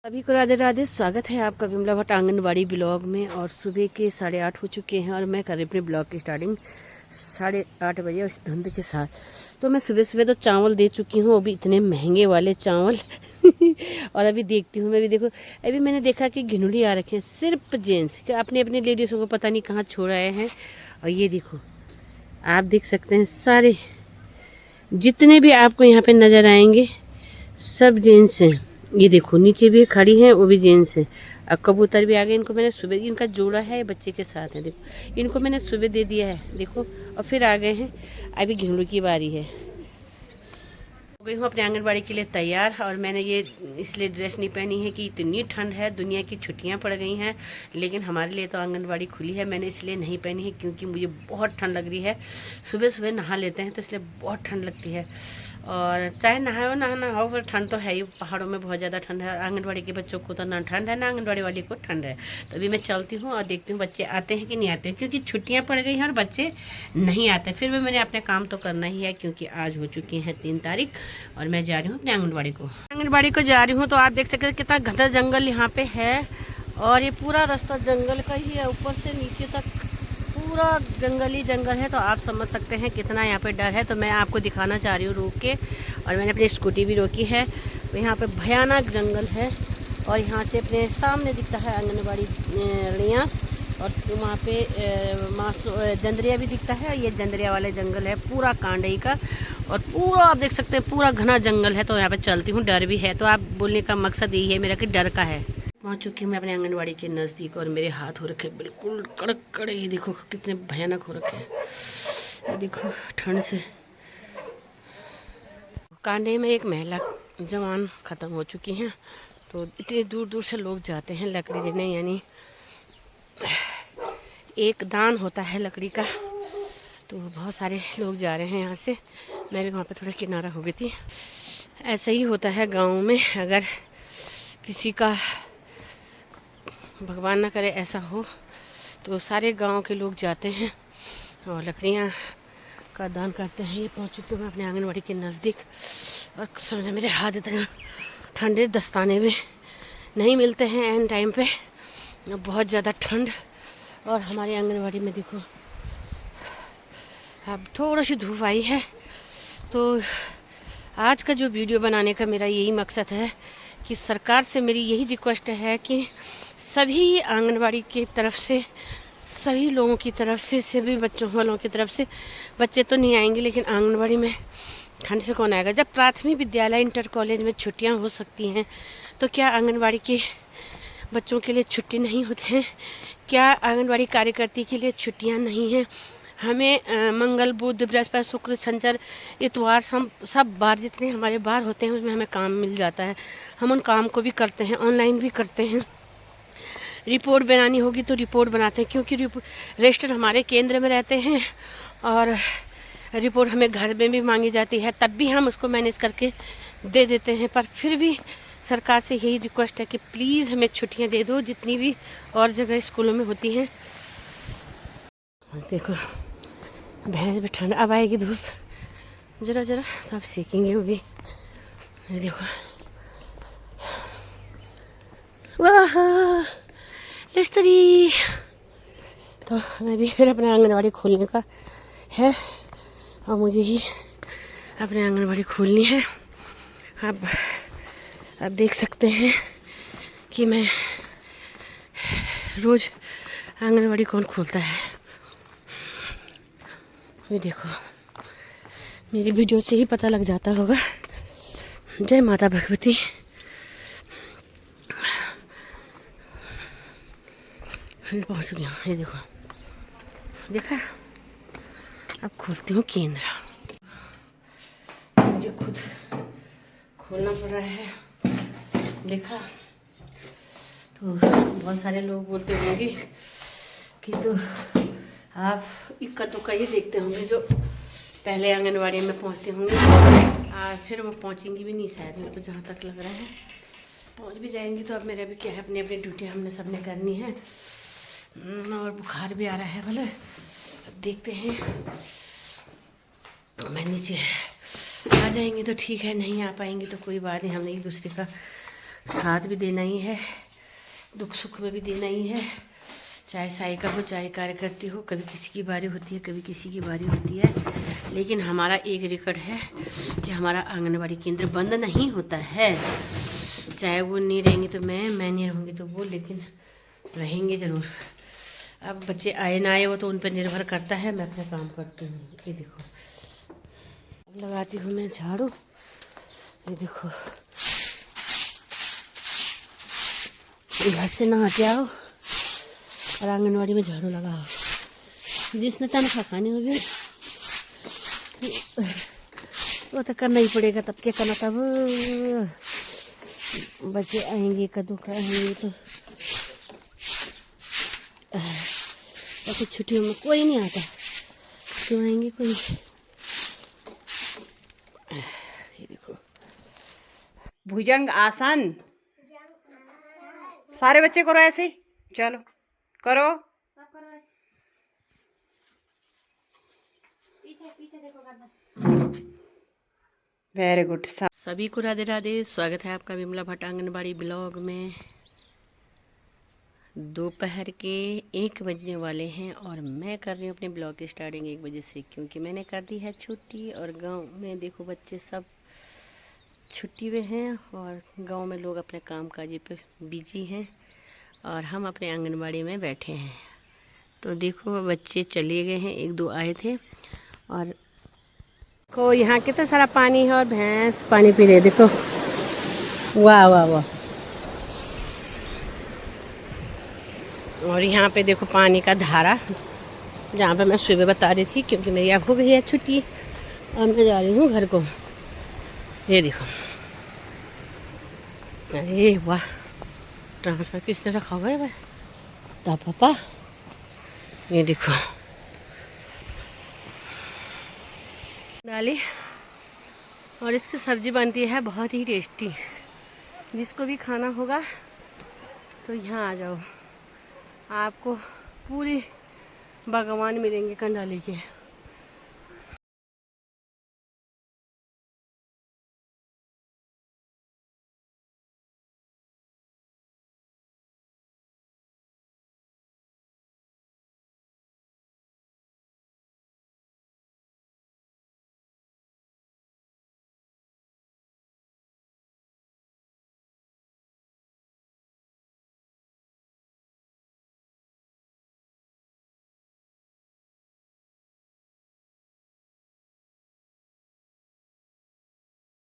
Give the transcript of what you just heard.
सभी को राधे राधे। स्वागत है आपका विमला भट्ट आंगनबाड़ी ब्लॉग में। और सुबह के 8:30 हो चुके हैं और मैं कर रही अपने ब्लॉग की स्टार्टिंग 8:30 बजे उस धुंध के साथ। तो मैं सुबह सुबह तो चावल दे चुकी हूँ, अभी इतने महंगे वाले चावल और अभी देखती हूँ मैं भी। देखो अभी मैंने देखा कि घिनुड़ी आ रखे हैं सिर्फ जेंट्स के, अपने अपने लेडीज़ों को पता नहीं कहाँ छोड़ आए हैं। और ये देखो आप देख सकते हैं सारे जितने भी आपको यहाँ पे नज़र आएंगे सब जेंट्स हैं। ये देखो नीचे भी खड़ी हैं, वो भी जेंट्स हैं। अब कबूतर भी आ गए, इनको मैंने सुबह, इनका जोड़ा है बच्चे के साथ है, देखो इनको मैंने सुबह दे दिया है देखो, और फिर आ गए हैं। अभी घिंगड़ू की बारी है। हो गई हूँ अपने आंगनबाड़ी के लिए तैयार। और मैंने ये इसलिए ड्रेस नहीं पहनी है कि इतनी ठंड है, दुनिया की छुट्टियां पड़ गई हैं, लेकिन हमारे लिए तो आंगनबाड़ी खुली है। मैंने इसलिए नहीं पहनी है क्योंकि मुझे बहुत ठंड लग रही है। सुबह सुबह नहा लेते हैं तो इसलिए बहुत ठंड लगती है। और चाहे नहाओ ना नहाओ, पर ठंड तो है ही, पहाड़ों में बहुत ज़्यादा ठंड है। आंगनबाड़ी के बच्चों को तो ना ठंड है ना आंगनबाड़ी वाली को ठंड है। तो अभी मैं चलती हूँ और देखती हूँ बच्चे आते हैं कि नहीं आते हैं, क्योंकि छुट्टियाँ पड़ गई हैं और बच्चे नहीं आते। फिर भी मैंने अपने काम तो करना ही है, क्योंकि आज हो चुकी है 3 तारीख और मैं जा रही हूँ अपने आंगनबाड़ी को जा रही हूँ। तो आप देख सकते हैं कितना घना जंगल यहाँ पे है, और ये पूरा रास्ता जंगल का ही है, ऊपर से नीचे तक पूरा जंगल ही जंगल है। तो आप समझ सकते हैं कितना यहाँ पे डर है। तो मैं आपको दिखाना चाह रही हूँ रोक के, और मैंने अपनी स्कूटी भी रोकी है। तो यहाँ पे भयानक जंगल है, और यहाँ से अपने सामने दिखता है आंगनबाड़ी रियास, और वहाँ पे जंदरिया भी दिखता है। ये जंदरिया वाले जंगल है पूरा कांडई का, और पूरा आप देख सकते हैं पूरा घना जंगल है। तो यहाँ पे चलती हूँ, डर भी है। तो आप बोलने का मकसद यही है मेरा कि डर का है। पहुँच चुकी हूँ मैं अपने आंगनबाड़ी के नज़दीक, और मेरे हाथ हो रखे बिल्कुल कड़क कड़े। ये देखो कितने भयानक हो रखे हैं, ये देखो ठंड से। कांडे में एक महिला जवान ख़त्म हो चुकी हैं। तो इतनी दूर दूर से लोग जाते हैं लकड़ी देने, यानी एक दान होता है लकड़ी का। तो बहुत सारे लोग जा रहे हैं यहाँ से। मैं भी वहाँ पे थोड़ा किनारा हो गई थी। ऐसा ही होता है गाँव में, अगर किसी का भगवान ना करे ऐसा हो, तो सारे गांव के लोग जाते हैं और लकड़ियाँ का दान करते हैं। ये पहुँच चुकी हूँ मैं अपने आंगनबाड़ी के नज़दीक, और समझे मेरे हाथ इतने ठंडे, दस्ताने भी नहीं मिलते हैं एन टाइम पे, बहुत ज़्यादा ठंड। और हमारी आंगनबाड़ी में देखो अब थोड़ी सी धूप आई है। तो आज का जो वीडियो बनाने का मेरा यही मकसद है कि सरकार से मेरी यही रिक्वेस्ट है कि सभी आंगनबाड़ी की तरफ से, सभी लोगों की तरफ से, सभी बच्चों वालों की तरफ से, बच्चे तो नहीं आएंगे लेकिन आंगनबाड़ी में ठंड से कौन आएगा। जब प्राथमिक विद्यालय, इंटर कॉलेज में छुट्टियां हो सकती हैं, तो क्या आंगनबाड़ी के बच्चों के लिए छुट्टी नहीं होती हैं? क्या आंगनबाड़ी कार्यकर्ती के लिए छुट्टियां नहीं हैं? हमें मंगल, बुध, बृहस्पति, शुक्र, शनिचर, इतवार, सब बार जितने हमारे बार होते हैं उसमें हमें काम मिल जाता है। हम उन काम को भी करते हैं, ऑनलाइन भी करते हैं। रिपोर्ट बनानी होगी तो रिपोर्ट बनाते हैं, क्योंकि रजिस्टर हमारे केंद्र में रहते हैं, और रिपोर्ट हमें घर में भी मांगी जाती है, तब भी हम उसको मैनेज करके दे देते हैं। पर फिर भी सरकार से यही रिक्वेस्ट है कि प्लीज़ हमें छुट्टियां दे दो, जितनी भी और जगह स्कूलों में होती हैं। देखो भैंस भी ठंड, अब आएगी धूप जरा जरा, तो आप सेकेंगे वो भी। देखो वाह मिस्त्री। तो मैं भी फिर अपने आंगनबाड़ी खोलने का है, और मुझे ही अपने आंगनबाड़ी खोलनी है। आप देख सकते हैं कि मैं रोज़ आंगनबाड़ी कौन खोलता है। ये देखो मेरी वीडियो से ही पता लग जाता होगा। जय माता भगवती। पहुँच गया, ये देखो, देखा। अब खोलती हूँ केंद्र, मुझे खुद खोलना पड़ रहा है। देखा तो बहुत सारे लोग बोलते होंगे कि तो आप इक्का दुक्का ये देखते होंगे जो पहले आंगनबाड़ी में पहुँचते होंगे, और फिर वो पहुँचेंगी भी नहीं शायद, मेरे को जहाँ तक लग रहा है। पहुँच भी जाएंगी तो अब मेरा भी क्या है, अपनी अपनी ड्यूटी हमने सबने करनी है। और बुखार भी आ रहा है भले, अब देखते हैं। मैं नीचे आ जाएंगी तो ठीक है, नहीं आ पाएंगी तो कोई बात नहीं, हमने एक दूसरे का साथ भी देना ही है, दुख सुख में भी देना ही है। चाहे सहायिका हो चाहे कार्यकर्ती हो, कभी किसी की बारी होती है कभी किसी की बारी होती है। लेकिन हमारा एक रिकॉर्ड है कि हमारा आंगनबाड़ी केंद्र बंद नहीं होता है। चाहे वो नहीं रहेंगे तो मैं नहीं रहूँगी तो वो, लेकिन रहेंगे ज़रूर। अब बच्चे आए ना आए वो तो उन पर निर्भर करता है। मैं अपना काम करती हूँ। ये देखो लगाती हूँ मैं झाड़ू। ये देखो घर से नहा के आओ और आंगनवाड़ी में झाड़ू लगाओ। जिसने तनख्वाह खानी होगी वो तो करना ही पड़ेगा। तब क्या करना, तब बच्चे आएंगे कद्दू खाएंगे तो छुट्टियों में कोई नहीं आता, क्यों आएंगे कोई। ये देखो भुजंग आसन सारे बच्चे करो ऐसे, चलो करो। पीछे देखो। Very good. सभी को राधे राधे। स्वागत है आपका विमला भट्ट आंगनबाड़ी ब्लॉग में। दोपहर के 1 बजने वाले हैं और मैं कर रही हूँ अपने ब्लॉग की स्टार्टिंग 1 बजे से, क्योंकि मैंने कर दी है छुट्टी। और गांव में देखो बच्चे सब छुट्टी में हैं और गांव में लोग अपने काम काज पे बिजी हैं और हम अपने आंगनबाड़ी में बैठे हैं। तो देखो बच्चे चले गए हैं, 1-2 आए थे। और को यहाँ कितना सारा पानी है और भैंस पानी पी रहे। देखो वाह वाह वाह। और यहाँ पे देखो पानी का धारा, जहाँ पे मैं सुबह बता रही थी, क्योंकि मेरी अब हो गई है छुट्टी और मैं जा रही हूँ घर को। ये देखो, अरे वाह, ट्रांसफर किसने रखा हुआ है भाई? ता पापा। ये देखो डाली और इसकी सब्जी बनती है बहुत ही टेस्टी। जिसको भी खाना होगा तो यहाँ आ जाओ, आपको पूरी बागवान मिलेंगे कंडाली के।